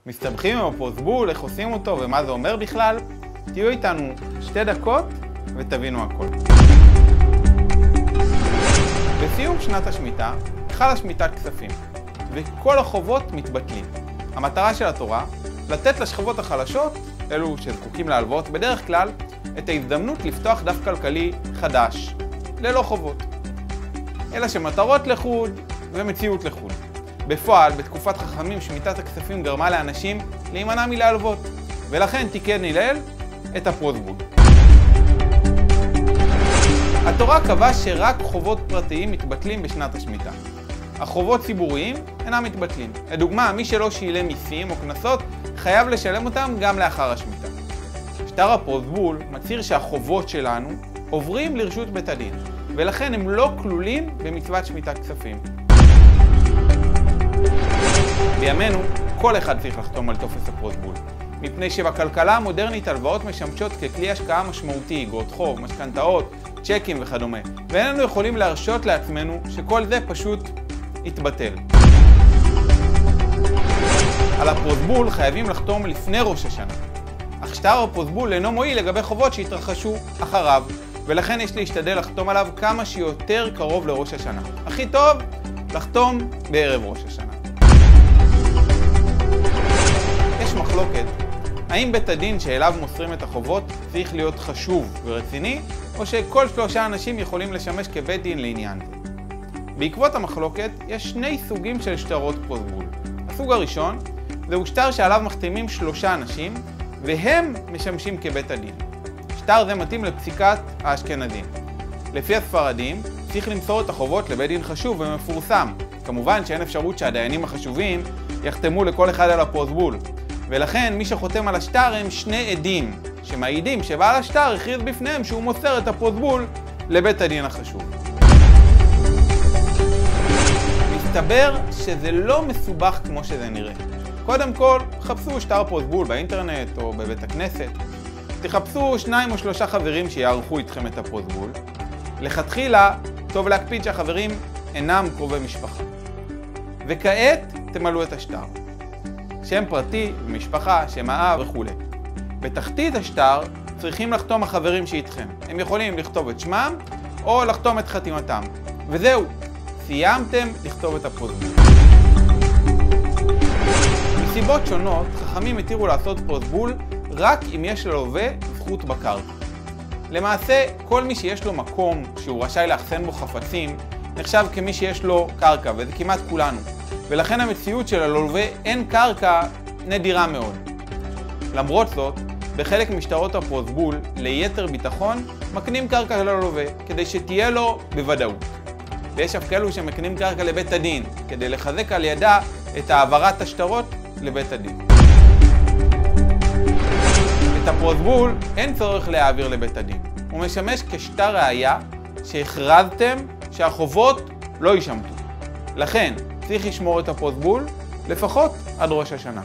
מסתבכים עם הפרוזבול, איך עושים אותו ומה זה אומר בכלל? תהיו איתנו 2 דקות ותבינו הכל. בסיום שנת השמיטה, חלה שמיטת כספים, וכל החובות מתבטלים. המטרה של התורה, לתת לשכבות החלשות, אלו שזקוקים להלוואות בדרך כלל, את ההזדמנות לפתוח דף כלכלי חדש, ללא חובות. אלא שמטרות לחוד ומציאות לחוד. בפועל, בתקופת חכמים, שמיטת הכספים גרמה לאנשים להימנע מלהלוות, ולכן תיקן הלל את הפרוזבול. התורה קבעה שרק חובות פרטיים מתבטלים בשנת השמיטה. החובות ציבוריים אינם מתבטלים. לדוגמה, מי שלא שילם מיסים או קנסות חייב לשלם אותם גם לאחר השמיטה. שטר הפרוזבול מצהיר שהחובות שלנו עוברים לרשות בית הדין, ולכן הם לא כלולים במצוות שמיטת כספים. בימינו, כל אחד צריך לחתום על טופס הפרוזבול, מפני שבכלכלה המודרנית הלוואות משמשות ככלי השקעה משמעותי, אגרות חוב, משכנתאות, צ'קים וכדומה, ואיננו יכולים להרשות לעצמנו שכל זה פשוט יתבטל. על הפרוזבול חייבים לחתום לפני ראש השנה, אך שטר הפרוזבול אינו מועיל לגבי חובות שהתרחשו אחריו, ולכן יש להשתדל לחתום עליו כמה שיותר קרוב לראש השנה. הכי טוב, לחתום בערב ראש השנה. יש מחלוקת, האם בית הדין שאליו מוסרים את החובות צריך להיות חשוב ורציני, או שכל 3 אנשים יכולים לשמש כבית דין לעניין זה. בעקבות המחלוקת, יש 2 סוגים של שטרות פרוזבול. הסוג הראשון, זהו שטר שעליו מחתימים 3 אנשים, והם משמשים כבית הדין. שטר זה מתאים לפסיקת האשכנזים. לפי הספרדים, צריך למסור את החובות לבית דין חשוב ומפורסם. כמובן שאין אפשרות שהדיינים החשובים יחתמו לכל אחד על הפרוזבול. ולכן מי שחותם על השטר הם 2 עדים, שמעידים שבעל השטר הכריז בפניהם שהוא מוסר את הפרוזבול לבית הדין החשוב. מסתבר שזה לא מסובך כמו שזה נראה. קודם כל, חפשו שטר פרוזבול באינטרנט או בבית הכנסת. תחפשו 2 או 3 חברים שיערכו איתכם את הפרוזבול. לכתחילה, טוב להקפיד שהחברים אינם קרובי משפחה. וכעת תמלאו את השטר. שם פרטי, משפחה, שם האב וכו'. בתחתית השטר צריכים לחתום החברים שאיתכם. הם יכולים לכתוב את שמם או לחתום את חתימתם. וזהו, סיימתם לכתוב את הפרוזבול. מסיבות שונות, חכמים התירו לעשות פרוזבול רק אם יש ללווה זכות בקרקע. למעשה, כל מי שיש לו מקום שהוא רשאי לאחסן בו חפצים, נחשב כמי שיש לו קרקע, וזה כמעט כולנו. ולכן המציאות של הלווה אין קרקע נדירה מאוד. למרות זאת, בחלק משטרות הפרוזבול, ליתר ביטחון, מקנים קרקע ללווה, כדי שתהיה לו בוודאות. ויש אף כאלו שמקנים קרקע לבית הדין, כדי לחזק על ידה את העברת השטרות לבית הדין. את הפרוזבול אין צורך להעביר לבית הדין. הוא משמש כשטר ראיה שהכרזתם שהחובות לא יישמטו. לכן, צריך לשמור את הפרוזבול לפחות עד ראש השנה.